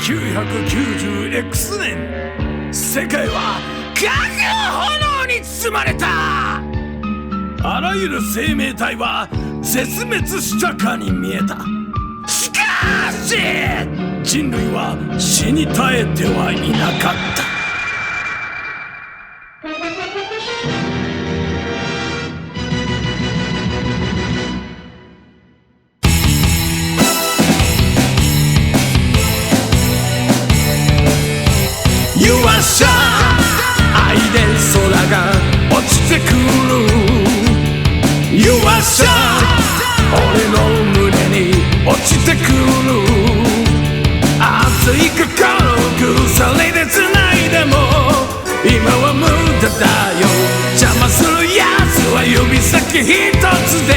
1990X 年、世界は核の炎に包まれた。あらゆる生命体は絶滅したかに見えた。しかし人類は死に絶えてはいなかった。You are sure 愛で空が落ちてくる。 You are sure 俺の胸に落ちてくる。熱い心鎖で繋いでも今は無駄だよ。邪魔する奴は指先一つで